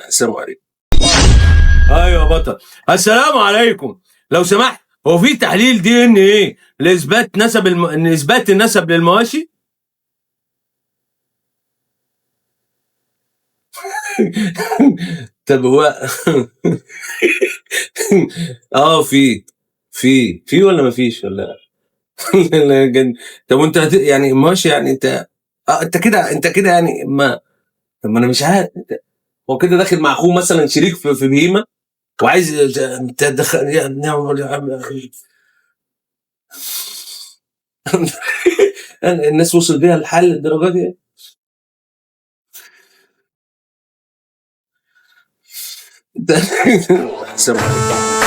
السلام عليكم. ايوه يا بطل. السلام عليكم. لو سمحت، هو في تحليل دي ان ايه لاثبات اثبات النسب للمواشي؟ طب هو اه في ولا ما فيش ولا لا جد. طب وانت يعني ماشي، يعني انت انت كده يعني ما. طب ما انا مش عارف هو كده داخل مع اخوه مثلا شريك في بهيمه وعايز تدخل يا عم اخي. الناس وصل بيها الحل للدرجه دي. السلام عليكم.